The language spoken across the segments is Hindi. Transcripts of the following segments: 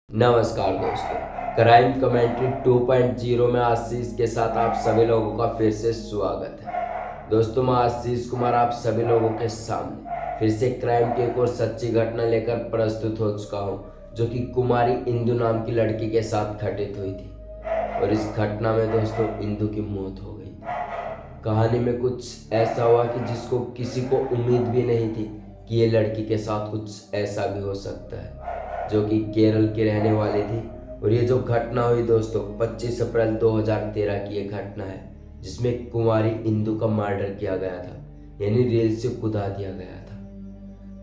नमस्कार दोस्तों, क्राइम कमेंट्री 2.0 में आशीष के साथ आप सभी लोगों का फिर से स्वागत है। दोस्तों, मैं आशीष कुमार आप सभी लोगों के सामने फिर से क्राइम की एक और सच्ची घटना लेकर प्रस्तुत हो चुका हूं, जो कि कुमारी इंदु नाम की लड़की के साथ घटित हुई थी। और इस घटना में दोस्तों इंदु की मौत हो गई थी। कहानी में कुछ ऐसा हुआ कि जिसको किसी को उम्मीद भी नहीं थी कि ये लड़की के साथ कुछ ऐसा भी हो सकता है, जो कि केरल की रहने वाली थी। और ये जो घटना हुई दोस्तों 25 अप्रैल 2013 की ये घटना है, जिसमें कुमारी इंदु का मर्डर किया गया था, यानी रेल से कूदा दिया गया था।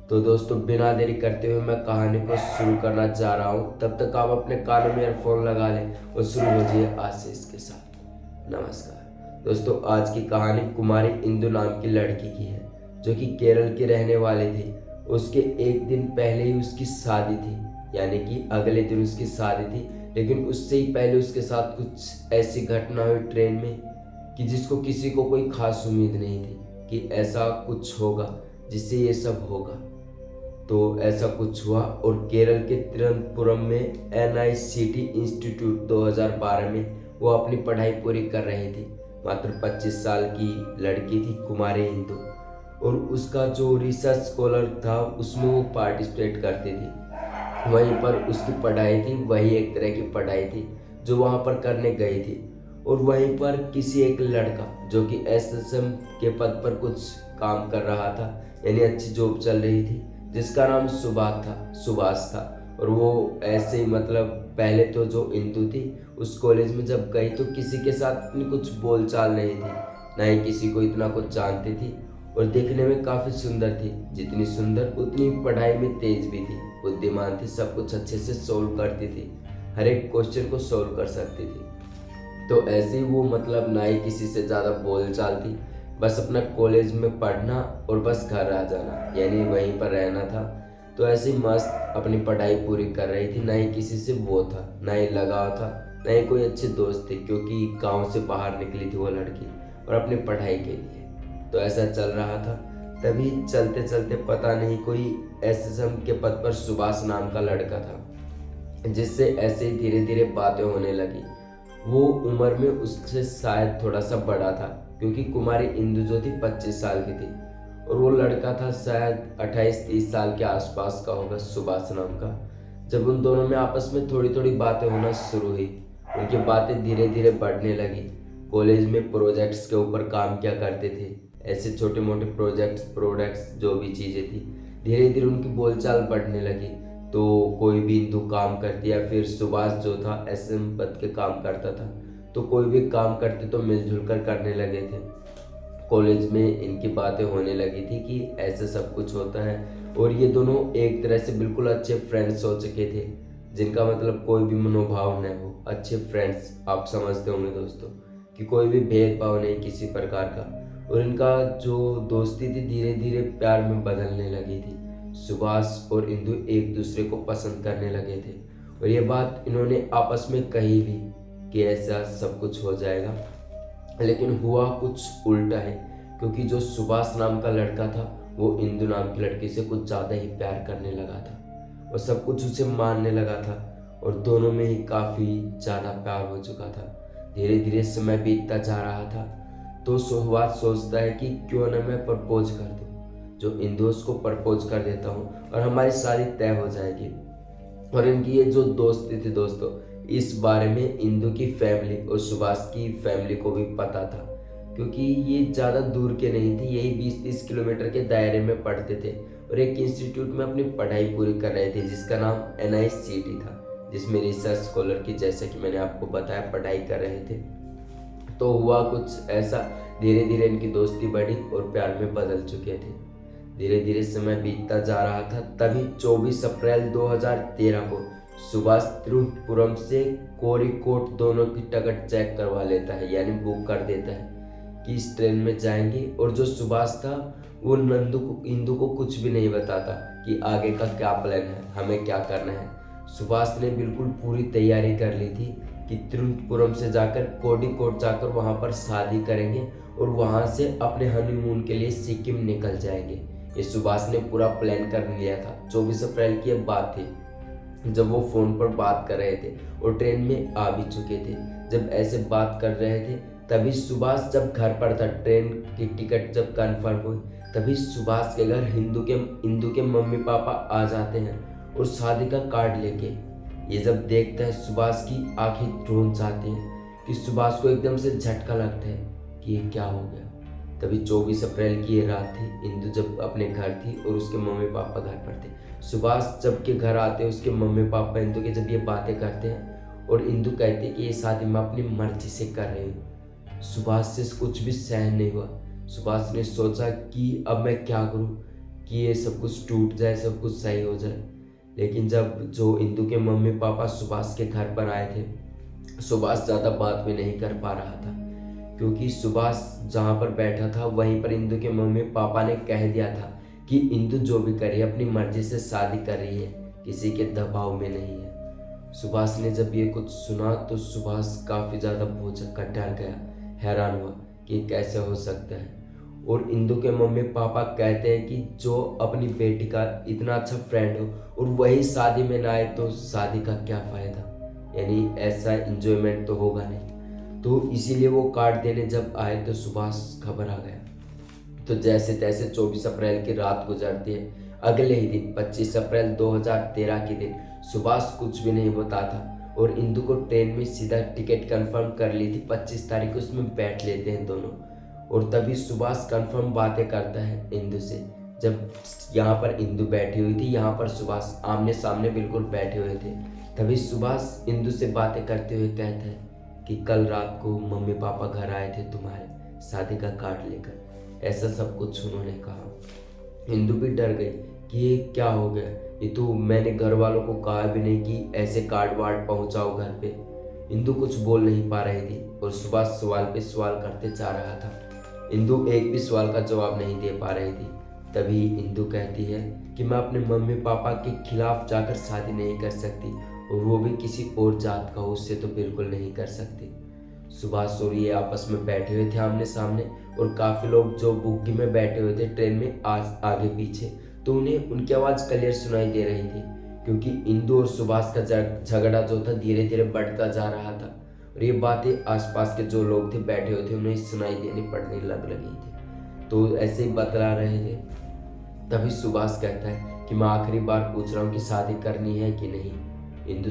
तो दोस्तों, बिना देरी करते हुए मैं कहानी को शुरू करना चाह रहा हूँ। तब तक आप अपने कानों में ईयरफोन लगा लें और शुरू हो जाइए आशीष के साथ। नमस्कार दोस्तों, आज की कहानी कुमारी इंदु नाम की लड़की की है, जो कि केरल की रहने वाली थी। उसके एक दिन पहले ही उसकी शादी थी, यानी कि अगले दिन उसकी शादी थी। लेकिन उससे ही पहले उसके साथ कुछ ऐसी घटना हुई ट्रेन में कि जिसको किसी को कोई खास उम्मीद नहीं थी कि ऐसा कुछ होगा जिससे ये सब होगा। तो ऐसा कुछ हुआ और केरल के तिरुवनंतपुरम में NICT इंस्टीट्यूट 2012 में वो अपनी पढ़ाई पूरी कर रही थी। मात्र 25 साल की लड़की थी कुमारी इंदु, और उसका जो रिसर्च स्कॉलर था उसमें वो पार्टिसिपेट करती थी। वहीं पर उसकी पढ़ाई थी, वही एक तरह की पढ़ाई थी जो वहाँ पर करने गई थी। और वहीं पर किसी एक लड़का जो कि SSM के पद पर कुछ काम कर रहा था, यानी अच्छी जॉब चल रही थी, जिसका नाम सुभाष था। और वो ऐसे ही मतलब पहले तो जो इंदु थी उस कॉलेज में जब गई तो किसी के साथ इतनी कुछ बोलचाल नहीं थी, ना ही किसी को इतना कुछ जानती थी। और देखने में काफ़ी सुंदर थी, जितनी सुंदर उतनी पढ़ाई में तेज भी थी, बुद्धिमान थी, सब कुछ अच्छे से सोल्व करती थी, हर एक क्वेश्चन को सोल्व कर सकती थी। तो ऐसे ही वो मतलब ना ही किसी से ज़्यादा बोलचाल थी, बस अपना कॉलेज में पढ़ना और बस घर आ जाना, यानी वहीं पर रहना था। तो ऐसे ही मस्त अपनी पढ़ाई पूरी कर रही थी, ना ही किसी से वो था, ना ही लगाव था, ना ही कोई अच्छे दोस्त थे, क्योंकि गांव से बाहर निकली थी वो लड़की और अपनी पढ़ाई के लिए। तो ऐसा चल रहा था। तभी चलते चलते पता नहीं कोई SSM के पद पर सुभाष नाम का लड़का था, जिससे ऐसे ही धीरे धीरे बातें होने लगी। वो उम्र में उससे शायद थोड़ा सा बड़ा था, क्योंकि कुमारी इंदु जो थी 25 साल की थी, और वो लड़का था शायद 28-30 साल के आसपास का होगा, सुभाष नाम का। जब उन दोनों में आपस में थोड़ी थोड़ी बातें होना शुरू हुई, उनकी बातें धीरे धीरे बढ़ने लगी। कॉलेज में प्रोजेक्ट्स के ऊपर काम किया करते थे, ऐसे छोटे मोटे प्रोडक्ट्स जो भी चीज़ें थी, धीरे धीरे उनकी बोलचाल बढ़ने लगी। तो कोई भी इंदु काम करती या फिर सुभाष जो था SM पद के काम करता था, तो कोई भी काम करते तो मिलजुल कर करने लगे थे। कॉलेज में इनकी बातें होने लगी थी कि ऐसा सब कुछ होता है, और ये दोनों एक तरह से बिल्कुल अच्छे फ्रेंड्स हो चुके थे, जिनका मतलब कोई भी मनोभाव न हो। अच्छे फ्रेंड्स आप समझते होंगे दोस्तों कि कोई भी भेदभाव नहीं किसी प्रकार का। और इनका जो दोस्ती थी धीरे धीरे प्यार में बदलने लगी थी। सुभाष और इंदु एक दूसरे को पसंद करने लगे थे, और ये बात इन्होंने आपस में कही भी कि ऐसा सब कुछ हो जाएगा। लेकिन हुआ कुछ उल्टा है, क्योंकि जो सुभाष नाम का लड़का था वो इंदु नाम की लड़की से कुछ ज़्यादा ही प्यार करने लगा था, और सब कुछ उसे मानने लगा था, और दोनों में ही काफ़ी ज़्यादा प्यार हो चुका था। धीरे धीरे समय बीतता जा रहा था, तो सुभाष सोचता है कि क्यों न मैं प्रपोज कर दूं। जो इंदु उसको प्रपोज कर देता हूँ और हमारी शादी तय हो जाएगी। और इनकी ये जो दोस्ती थी दोस्तों, इस बारे में इंदु की फैमिली और सुभाष की फैमिली को भी पता था, क्योंकि ये ज़्यादा दूर के नहीं थे, यही 20-30 किलोमीटर के दायरे में पढ़ते थे, और एक इंस्टीट्यूट में अपनी पढ़ाई पूरी कर रहे थे जिसका नाम NICT था, जिसमें रिसर्च स्कॉलर की, जैसे कि मैंने आपको बताया, पढ़ाई कर रहे थे। तो हुआ कुछ ऐसा, धीरे धीरे इनकी दोस्ती बढ़ी और प्यार में बदल चुके थे। धीरे धीरे समय बीतता जा रहा था। तभी 24 अप्रैल 2013 को सुभाष तिरुवनंतपुरम से कोरिकोट दोनों की टिकट चेक करवा लेता है, यानी बुक कर देता है कि इस ट्रेन में जाएंगे। और जो सुभाष था वो इंदु को कुछ भी नहीं बताता कि आगे का क्या प्लान है, हमें क्या करना है। सुभाष ने बिल्कुल पूरी तैयारी कर ली थी कि तिरुवनंतपुरम से जाकर कोडिकोट जाकर वहाँ पर शादी करेंगे, और वहाँ से अपने हनीमून के लिए सिक्किम निकल जाएंगे। ये सुभाष ने पूरा प्लान कर लिया था। 24 अप्रैल की अब बात थी। जब वो फ़ोन पर बात कर रहे थे और ट्रेन में आ भी चुके थे। जब ऐसे बात कर रहे थे तभी सुभाष जब घर पर था, ट्रेन की टिकट जब कन्फर्म हुई, तभी सुभाष के घर इंदु के मम्मी पापा आ जाते हैं और शादी का कार्ड लेके। ये जब देखता है सुभाष की आंखें रोन जाती हैं कि सुभाष को एकदम से झटका लगता है कि ये क्या हो गया। तभी 24 अप्रैल की ये रात थी। इंदु जब अपने घर थी और उसके मम्मी पापा घर पर थे। सुभाष जब के घर आते हैं, उसके मम्मी पापा इंदु के जब ये बातें करते हैं और इंदु कहती है कि ये शादी मैं अपनी मर्जी से कर रही हूँ। सुभाष से कुछ भी सहन नहीं हुआ। सुभाष ने सोचा कि अब मैं क्या करूँ कि ये सब कुछ टूट जाए, सब कुछ सही हो जाए। लेकिन जब जो इंदु के मम्मी पापा सुभाष के घर पर आए थे, सुभाष ज़्यादा बात भी नहीं कर पा रहा था, क्योंकि सुभाष जहाँ पर बैठा था वहीं पर इंदु के मम्मी पापा ने कह दिया था कि इंदु जो भी कर रही है अपनी मर्जी से शादी कर रही है, किसी के दबाव में नहीं है। सुभाष ने जब ये कुछ सुना तो सुभाष काफ़ी ज़्यादा भौचक्का डर गया, हैरान हुआ कि कैसे हो सकता है। और इंदु के मम्मी पापा कहते हैं कि जो अपनी बेटी का इतना अच्छा फ्रेंड हो और वही शादी में ना आए तो शादी का क्या फ़ायदा, यानी ऐसा इंजॉयमेंट तो होगा नहीं। तो इसीलिए वो कार्ड देने जब आए तो सुभाष घबरा गया। तो जैसे तैसे 24 अप्रैल की रात गुजरती है। अगले ही दिन 25 अप्रैल 2013 के दिन सुभाष कुछ भी नहीं बताता और इंदु को ट्रेन में सीधा टिकट कंफर्म कर ली थी। 25 तारीख को उसमें बैठ लेते हैं दोनों। और तभी सुभाष कंफर्म बातें करता है इंदु से। जब यहाँ पर इंदु बैठी हुई थी, यहाँ पर सुभाष आमने सामने बिल्कुल बैठे हुए थे, तभी सुभाष इंदु से बातें करते हुए कहता है कि कल रात को मम्मी पापा घर आए थे तुम्हारे शादी का कार्ड लेकर, ऐसा सब कुछ उन्होंने कहा। इंदु भी डर गई कि ये क्या हो गया, ये तो मैंने घर वालों को कहा भी नहीं कि ऐसे कार्ड वार्ड पहुंचाओ घर पे। इंदु कुछ बोल नहीं पा रही थी और सुभाष सवाल पे सवाल करते जा रहा था। इंदु एक भी सवाल का जवाब नहीं दे पा रही थी। तभी इंदु कहती है कि मैं अपने मम्मी पापा के खिलाफ जाकर शादी नहीं कर सकती, और वो भी किसी और जात का हो, उससे तो बिल्कुल नहीं कर सकती। सुभाष और ये आपस में बैठे हुए थे आमने सामने, और काफ़ी लोग जो बुग्गी में बैठे हुए थे ट्रेन में आगे पीछे, तो उन्हें उनकी आवाज़ क्लियर सुनाई दे रही थी, क्योंकि इंदु और सुभाष का झगड़ा जो था धीरे धीरे बढ़ता जा रहा था। और ये बातें आसपास के जो लोग थे बैठे हुए थे उन्हें सुनाई देनी पड़ने लगी थी। तो ऐसे ही बतला रहे थे। तभी सुभाष कहता है कि मैं आखिरी बार पूछ रहा हूँ कि शादी करनी है कि नहीं। इंदु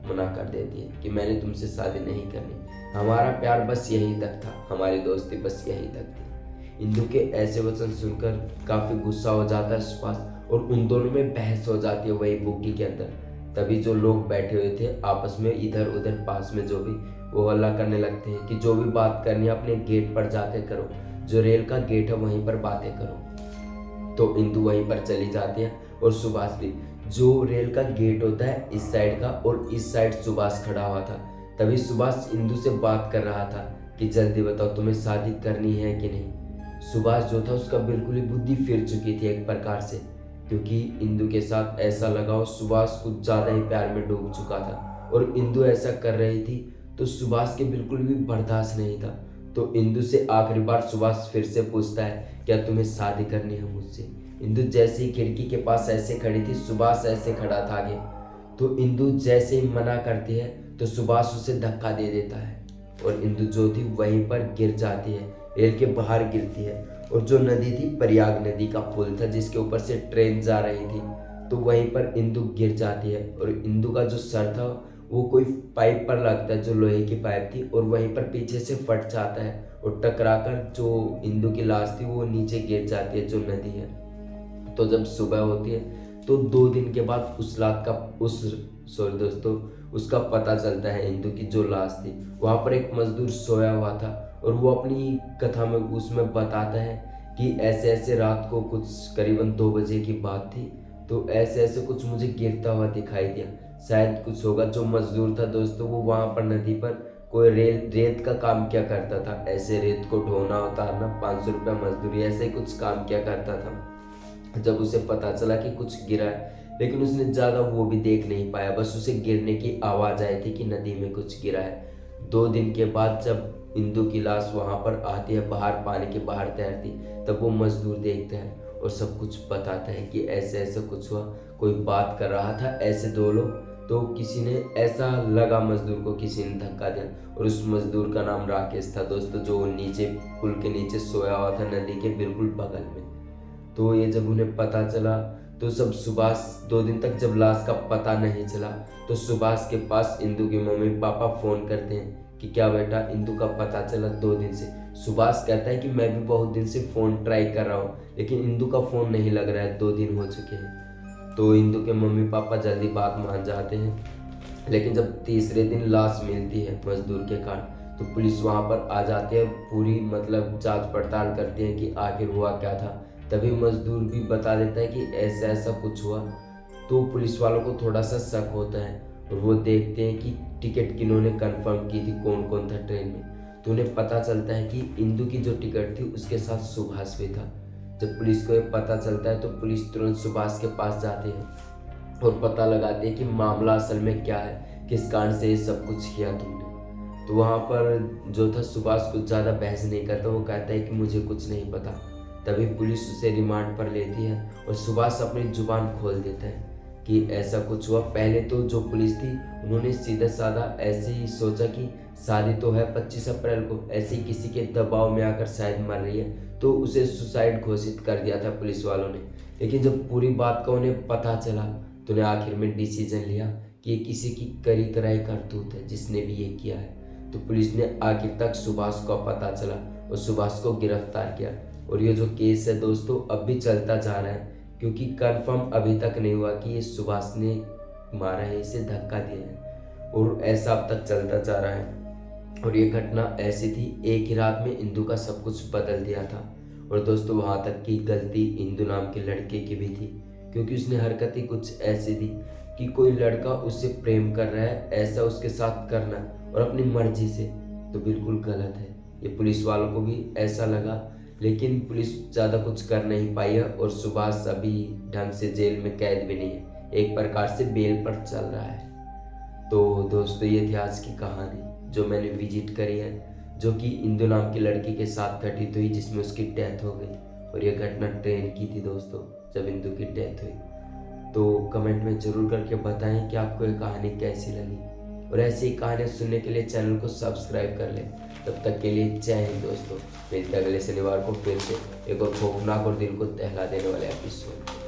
मना कर देती है कि मैंने तुमसे शादी नहीं करनी, हमारा प्यार बस यहीं तक था, हमारी दोस्ती बस यहीं तक थी। इंदु के ऐसे वचन सुनकर काफ़ी गुस्सा हो जाता है सुभाष, और उन दोनों में बहस हो जाती है वही बुग्गी के अंदर। तभी जो लोग बैठे हुए थे आपस में इधर उधर पास में जो भी, वो हल्ला करने लगते हैं कि जो भी बात करनी है अपने गेट पर जाके करो, जो रेल का गेट है वहीं पर बातें करो। तो इंदु वहीं पर चली जाती है और सुभाष भी। जो रेल का गेट होता है इस साइड का, और इस साइड सुभाष खड़ा हुआ था। तभी सुभाष इंदु से बात कर रहा था कि जल्दी बताओ तुम्हें शादी करनी है कि नहीं। सुभाष जो था उसका बिल्कुल ही बुद्धि फिर चुकी थी एक प्रकार से, क्योंकि इंदु के साथ ऐसा लगाव सुभाष कुछ ज़्यादा ही प्यार में डूब चुका था, और इंदु ऐसा कर रही थी तो सुभाष के बिल्कुल भी बर्दाश्त नहीं था। तो इंदु से आखिरी बार सुभाष फिर से पूछता है क्या तुम्हें शादी करनी है मुझसे। इंदु जैसे ही खिड़की के पास ऐसे खड़ी थी, सुभाष ऐसे खड़ा था आगे, तो इंदु जैसे ही मना करती है तो सुभाष उसे धक्का दे देता है, और इंदु जो थी वहीं पर गिर जाती है, रेल के बाहर गिरती है। और जो नदी थी प्रयाग नदी का पुल था जिसके ऊपर से ट्रेन जा रही थी, तो वहीं पर इंदु गिर जाती है, और इंदु का जो सर था वो कोई पाइप पर लगता है जो लोहे की पाइप थी, और वहीं पर पीछे से फट जाता है और टकराकर जो इंदु की लाश थी वो नीचे गिर जाती है जो नदी है। तो जब सुबह होती है तो 2 दिन के बाद उसका पता चलता है इंदु की जो लाश थी। वहाँ पर एक मजदूर सोया हुआ था, और वो अपनी कथा में उसमें बताता है कि ऐसे ऐसे रात को कुछ करीबन 2 बजे की बात थी, तो ऐसे ऐसे कुछ मुझे गिरता हुआ दिखाई दिया, शायद कुछ होगा। जो मजदूर था दोस्तों वो वहाँ पर नदी पर कोई रेत का काम किया करता था, ऐसे रेत को ढोना उतारना, 500 रुपया मजदूरी, ऐसे ही कुछ काम किया करता था। जब उसे पता चला कि कुछ गिरा है, लेकिन उसने ज़्यादा वो भी देख नहीं पाया, बस उसे गिरने की आवाज़ आई थी कि नदी में कुछ गिरा है। 2 दिन के बाद जब इंदु की लाश वहाँ पर आती है, बाहर पानी के बाहर तैरती, तब वो मजदूर देखता है और सब कुछ बताता है कि ऐसे ऐसे कुछ हुआ, कोई बात कर रहा था, ऐसे 2 लोग तो किसी ने ऐसा लगा मजदूर को किसी ने धक्का दिया, और उस मजदूर का नाम राकेश था दोस्तों, जो नीचे पुल के नीचे सोया हुआ था नदी के बिल्कुल बगल में। तो ये जब उन्हें पता चला तो सब सुभाष 2 दिन तक जब लाश का पता नहीं चला तो सुभाष के पास इंदु के मम्मी पापा फ़ोन करते हैं कि क्या बेटा इंदु का पता चला 2 दिन से। सुभाष कहता है कि मैं भी बहुत दिन से फ़ोन ट्राई कर रहा हूँ लेकिन इंदु का फ़ोन नहीं लग रहा है, 2 दिन हो चुके हैं। तो इंदु के मम्मी पापा जल्दी बात मान जाते हैं, लेकिन जब तीसरे दिन लाश मिलती है मजदूर के कारण तो पुलिस वहाँ पर आ जाती है, पूरी मतलब जांच पड़ताल करती है कि आखिर हुआ क्या था। तभी मजदूर भी बता देता है कि ऐसा ऐसा कुछ हुआ। तो पुलिस वालों को थोड़ा सा शक होता है और वो देखते हैं कि टिकट किन्होंने कंफर्म की थी, कौन कौन था ट्रेन में। तो उन्हें पता चलता है कि इंदु की जो टिकट थी उसके साथ सुभाष भी था। जब पुलिस को ये पता चलता है तो पुलिस तुरंत सुभाष के पास जाती है और पता लगाती है कि मामला असल में क्या है, किस कारण से ये सब कुछ किया तुमने। तो वहाँ पर जो था सुभाष कुछ ज़्यादा बहस नहीं करता, वो कहता है कि मुझे कुछ नहीं पता। तभी पुलिस उसे रिमांड पर लेती है और सुभाष अपनी जुबान खोल देता है कि ऐसा कुछ हुआ। पहले तो जो पुलिस थी उन्होंने सीधा साधा ऐसे ही सोचा कि शादी तो है 25 अप्रैल को, ऐसे ही किसी के दबाव में आकर शायद मर रही है, तो उसे सुसाइड घोषित कर दिया था पुलिस वालों ने। लेकिन जब पूरी बात का उन्हें पता चला तो उन्हें आखिर में डिसीजन लिया कि ये किसी की करी कराई करतूत है जिसने भी ये किया है। तो पुलिस ने आखिर तक सुभाष को पता चला और सुभाष को गिरफ्तार किया। और ये जो केस है दोस्तों अब भी चलता जा रहा है, क्योंकि कंफर्म अभी तक नहीं हुआ कि ये सुभाष ने मारा है, इसे धक्का दिया है, और ऐसा अब तक चलता जा रहा है। और ये घटना ऐसी थी, एक ही रात में इंदु का सब कुछ बदल दिया था। और दोस्तों वहाँ तक की गलती इंदु नाम के लड़के की भी थी, क्योंकि उसने हरकत ही कुछ ऐसी दी कि कोई लड़का उससे प्रेम कर रहा है, ऐसा उसके साथ करना और अपनी मर्जी से, तो बिल्कुल गलत है। ये पुलिस वालों को भी ऐसा लगा, लेकिन पुलिस ज़्यादा कुछ कर नहीं पाई है और सुभाष अभी ढंग से जेल में कैद भी नहीं है, एक प्रकार से बेल पर चल रहा है। तो दोस्तों ये थी आज की कहानी जो मैंने विजिट करी है, जो कि इंदु नाम की लड़की के साथ घटित हुई जिसमें उसकी डेथ हो गई। और ये घटना ट्रेन की थी दोस्तों जब इंदु की डेथ हुई। तो कमेंट में ज़रूर करके बताएं कि आपको ये कहानी कैसी लगी, और ऐसी ही कहानियाँ सुनने के लिए चैनल को सब्सक्राइब कर लें। तब तक के लिए जय हिंद दोस्तों। मिलते अगले शनिवार को फिर से एक और खौफनाक और दिल को दहला देने वाले एपिसोड।